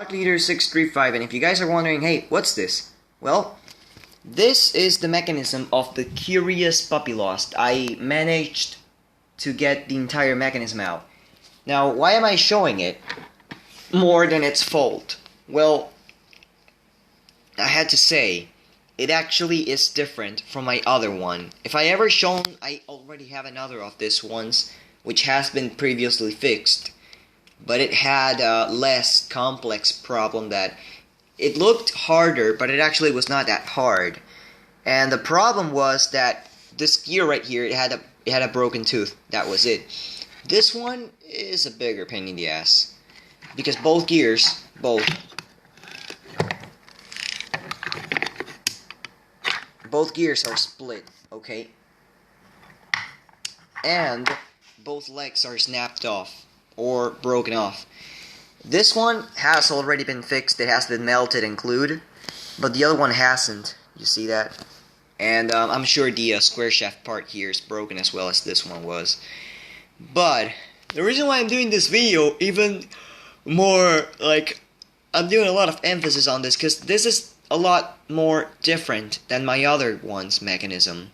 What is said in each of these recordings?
Leader 635, and if you guys are wondering, hey, what's this? Well, this is the mechanism of the Curious Puppy Lost. I managed to get the entire mechanism out. Now, why am I showing it more than its fault? Well, I had to say, it actually is different from my other one. If I ever shown, I already have another of this ones, which has been previously fixed. But it had a less complex problem that it looked harder, but it actually was not that hard. And the problem was that this gear right here, it had a broken tooth. That was it. This one is a bigger pain in the ass because both gears are split, okay? And both legs are snapped off or broken off. This one has already been fixed. It has been melted and glued, but the other one hasn't. You see that? And I'm sure the square shaft part here is broken as well as this one was. But the reason why I'm doing this video even more, like, I'm doing a lot of emphasis on this because this is a lot more different than my other one's mechanism.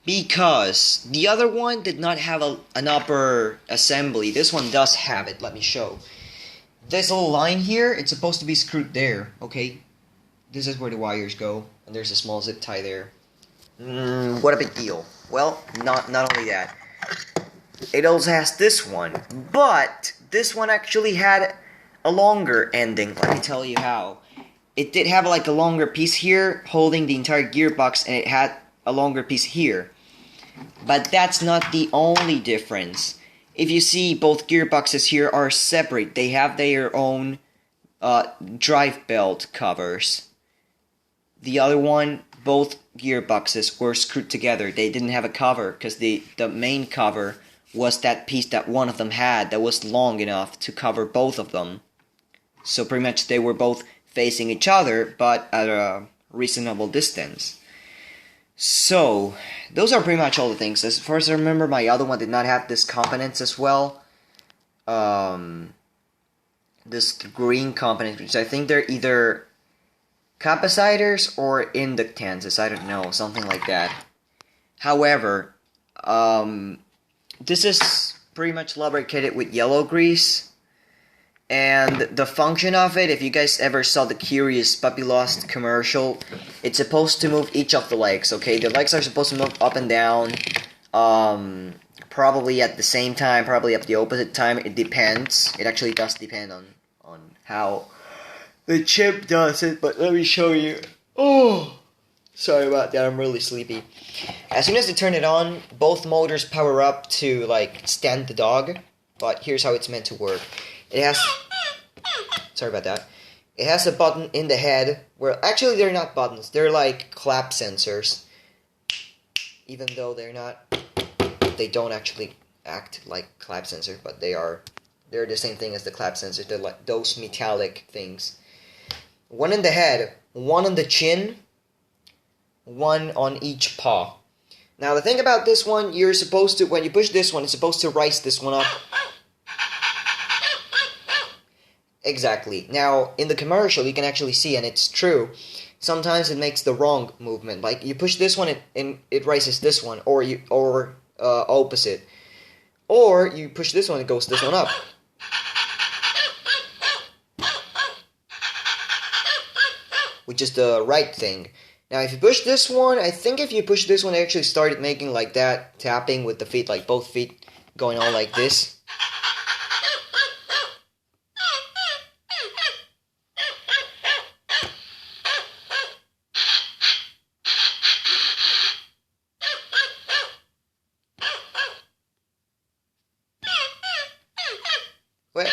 Because the other one did not have an upper assembly. This one does have it. Let me show. This little line here, it's supposed to be screwed there, okay? This is where the wires go, and there's a small zip tie there. What a big deal. Well, not only that. It also has this one, but this one actually had a longer ending. Let me tell you how. It did have like a longer piece here, holding the entire gearbox, and it had a longer piece here. But that's not the only difference. If you see, both gearboxes here are separate. They have their own drive belt covers. The other one, both gearboxes were screwed together. They didn't have a cover because the main cover was that piece that one of them had that was long enough to cover both of them. So pretty much they were both facing each other, but at a reasonable distance. So, those are pretty much all the things. As far as I remember, my other one did not have this components as well. This green component, which I think they're either capacitors or inductances. I don't know, something like that. However, this is pretty much lubricated with yellow grease. And the function of it, if you guys ever saw the Curious Puppy Lost commercial, it's supposed to move each of the legs, okay? The legs are supposed to move up and down, probably at the same time, probably at the opposite time. It depends. It actually does depend on how the chip does it, but let me show you. Oh, sorry about that, I'm really sleepy. As soon as you turn it on, both motors power up to, like, stand the dog, but here's how it's meant to work. It has, sorry about that, it has a button in the head, where, actually they're not buttons, they're like clap sensors, even though they don't actually act like clap sensors, but they're the same thing as the clap sensors. They're like those metallic things. One in the head, one on the chin, one on each paw. Now the thing about this one, you're supposed to, when you push this one, it's supposed to rise this one up. Exactly. Now, in the commercial, you can actually see, and it's true, sometimes it makes the wrong movement. Like, you push this one, and it raises this one, or opposite. Or, you push this one, it goes this one up. Which is the right thing. Now, if you push this one, I think if you push this one, it actually started making like that, tapping with the feet, like both feet going on like this. Well,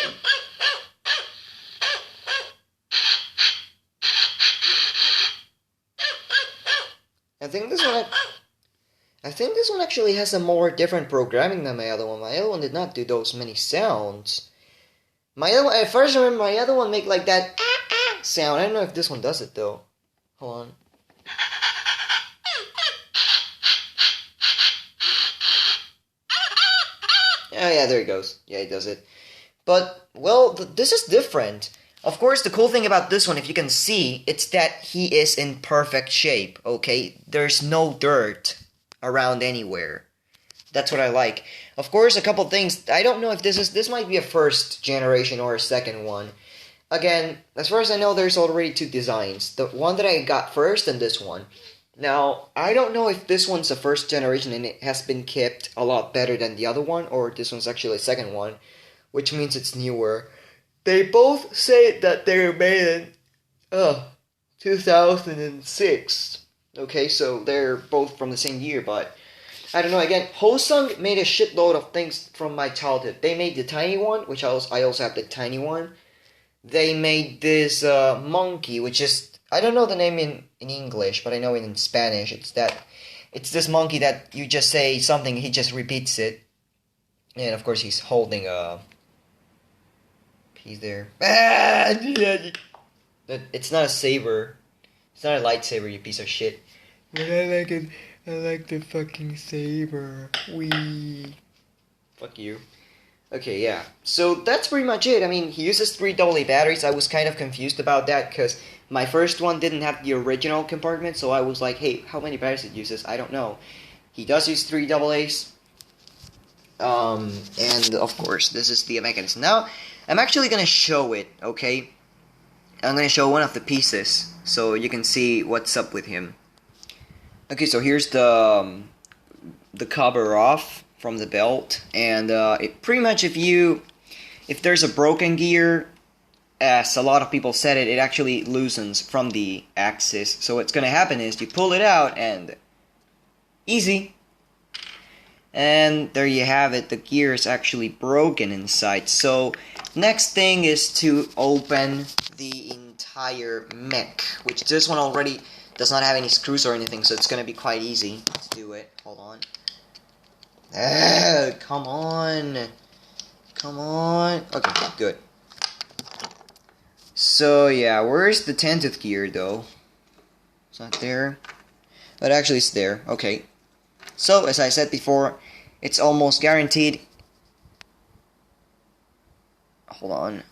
I think this one actually has a more different programming than my other one. My other one did not do those many sounds. My other one, I first remember my other one make like that sound. I don't know if this one does it though. Hold on. Oh yeah, there it goes. Yeah, it does it. But, well, this is different. Of course, the cool thing about this one, if you can see, it's that he is in perfect shape, okay? There's no dirt around anywhere. That's what I like. Of course, a couple things. I don't know if this might be a first generation or a second one. Again, as far as I know, there's already two designs. The one that I got first and this one. Now, I don't know if this one's a first generation and it has been kept a lot better than the other one, or this one's actually a second one, which means it's newer. They both say that they were made in 2006. Okay, so they're both from the same year, but I don't know. Again, Hosung made a shitload of things from my childhood. They made the tiny one, which I also have the tiny one. They made this monkey, which is, I don't know the name in English, but I know in Spanish it's this monkey that you just say something, he just repeats it. And of course he's holding a piece there. It's not a saber. It's not a lightsaber, you piece of shit. But I like it. I like the fucking saber. Wee. Fuck you. Okay, yeah. So that's pretty much it. I mean, he uses 3 AA batteries. I was kind of confused about that because my first one didn't have the original compartment, so I was like, hey, how many batteries it uses? I don't know. He does use 3 AA's. And of course, this is the mechanism. Now, I'm actually gonna show it, okay? I'm gonna show one of the pieces so you can see what's up with him. Okay, so here's the cover off from the belt, and it pretty much if there's a broken gear, as a lot of people said it actually loosens from the axis. So what's gonna happen is you pull it out and easy, and there you have it. The gear is actually broken inside. So next thing is to open the entire mech, which this one already does not have any screws or anything, so it's gonna be quite easy. Let's do it. Hold on. Come on. Come on. Okay, good. So yeah, where's the 10th gear though? It's not there. But actually it's there. Okay. So as I said before, it's almost guaranteed. Hold on. I'm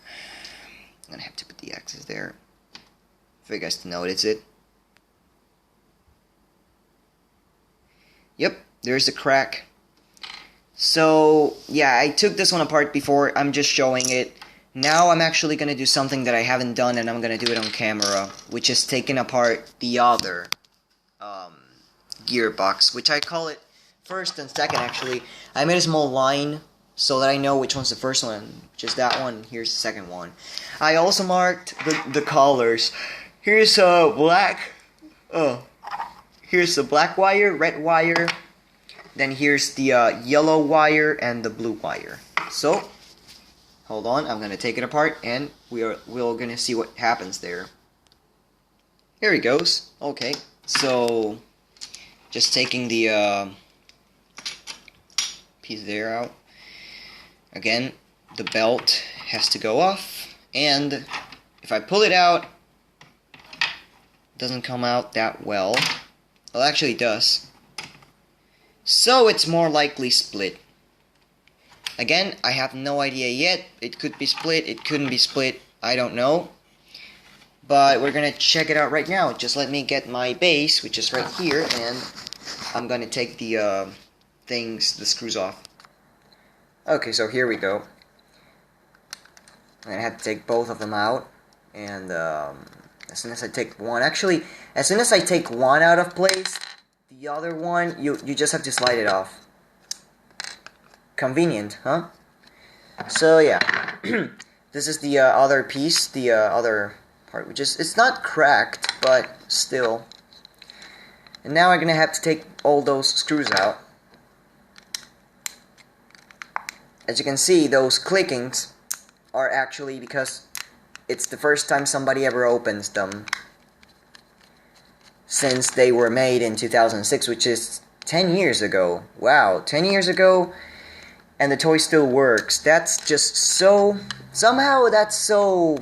gonna have to put the axis there for you guys to notice it. Yep, there's a crack. So yeah, I took this one apart before. I'm just showing it. Now I'm actually gonna do something that I haven't done, and I'm gonna do it on camera, which is taking apart the other gearbox, which I call it first and second. Actually, I made a small line so that I know which one's the first one, which is that one. Here's the second one. I also marked the colors. Here's black. Here's the black wire, red wire. Then here's the yellow wire and the blue wire. So, hold on, I'm gonna take it apart, and we're gonna see what happens there. Here he goes. Okay, so just taking the piece there out. Again, the belt has to go off, and if I pull it out, it doesn't come out that well. Well, actually it does. So it's more likely split. Again, I have no idea yet. It could be split, it couldn't be split, I don't know. But we're gonna check it out right now. Just let me get my base, which is right here, and I'm gonna take the the screws off. Okay, so here we go. I'm gonna have to take both of them out, and as soon as I take one, actually, as soon as I take one out of place, the other one, you just have to slide it off. Convenient, huh? So yeah, this is the other piece, the other part, which is, it's not cracked, but still. And now I'm gonna have to take all those screws out. As you can see, those clickings are actually because it's the first time somebody ever opens them since they were made in 2006, which is 10 years ago. Wow, 10 years ago, and the toy still works. That's just so, somehow that's so,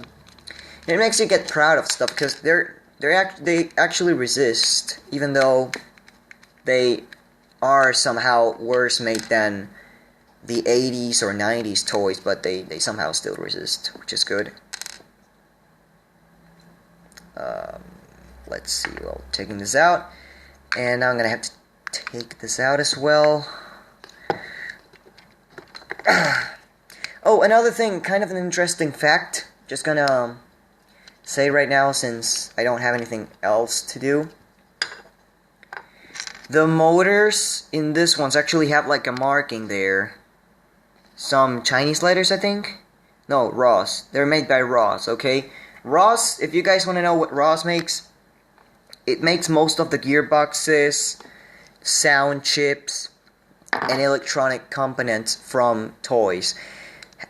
it makes you get proud of stuff, because they actually resist, even though they are somehow worse made than the 80s or 90s toys, but they somehow still resist, which is good. Let's see, well, taking this out, and now I'm gonna have to take this out as well. Oh, another thing, kind of an interesting fact, just gonna say right now since I don't have anything else to do. The motors in this ones actually have like a marking there. Some Chinese letters, I think? No, Ross. They're made by Ross, okay? Ross, if you guys want to know what Ross makes, it makes most of the gearboxes, sound chips, and electronic components from toys.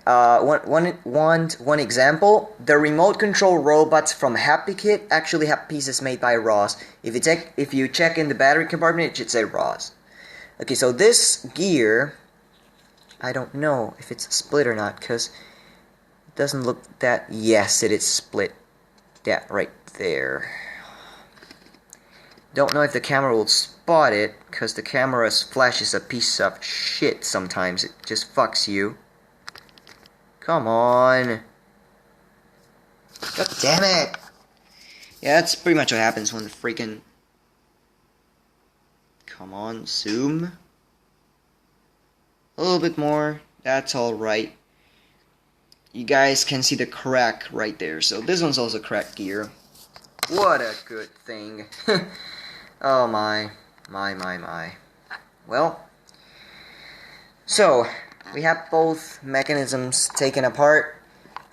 One example, the remote control robots from Happy Kit actually have pieces made by Ross. If you check in the battery compartment, it should say Ross. Okay, so this gear, I don't know if it's split or not, because it doesn't look that... Yes, it is split. Yeah, right there. Don't know if the camera will spot it, because the camera's flash is a piece of shit sometimes. It just fucks you. Come on. God damn it. Yeah, that's pretty much what happens when the freaking... Come on, zoom. A little bit more. That's alright. You guys can see the crack right there. So this one's also cracked gear. What a good thing. Oh my. Well. So, we have both mechanisms taken apart.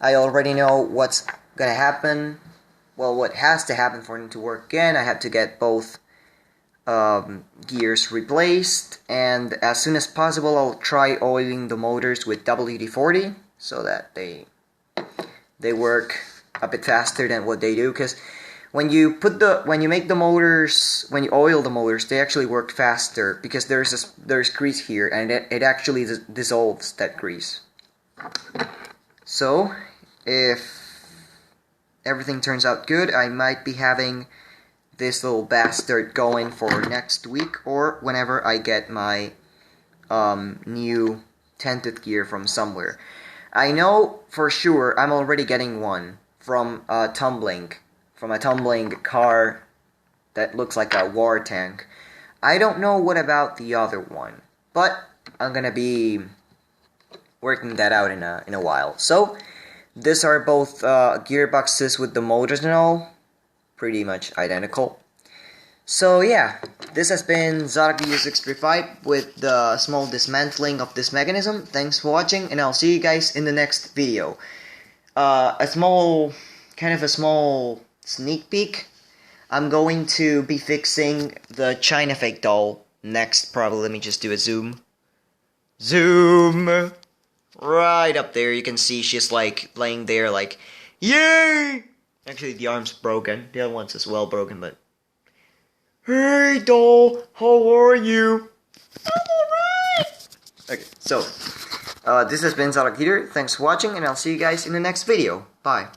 I already know what's gonna happen. Well, what has to happen for them to work again. I have to get both gears replaced, and as soon as possible I'll try oiling the motors with WD-40 so that they work a bit faster than what they do, because when you make the motors, when you oil the motors, they actually work faster because there's grease here, and it actually dissolves that grease. So if everything turns out good, I might be having this little bastard going for next week, or whenever I get my new tented gear from somewhere. I know for sure I'm already getting one from a tumbling car that looks like a war tank. I don't know what about the other one, but I'm gonna be working that out in a while. So these are both gearboxes with the motors and all, pretty much identical. So yeah, this has been ZoticVideo635 with the small dismantling of this mechanism. Thanks for watching, and I'll see you guys in the next video. A small sneak peek. I'm going to be fixing the China fake doll next, probably. Let me just do a zoom. Zoom! Right up there, you can see she's like laying there like, yay! Actually, the arm's broken. The other one's as well broken, but... Hey doll, how are you? I'm alright! Okay, so, this has been ZoticVideo. Thanks for watching, and I'll see you guys in the next video. Bye.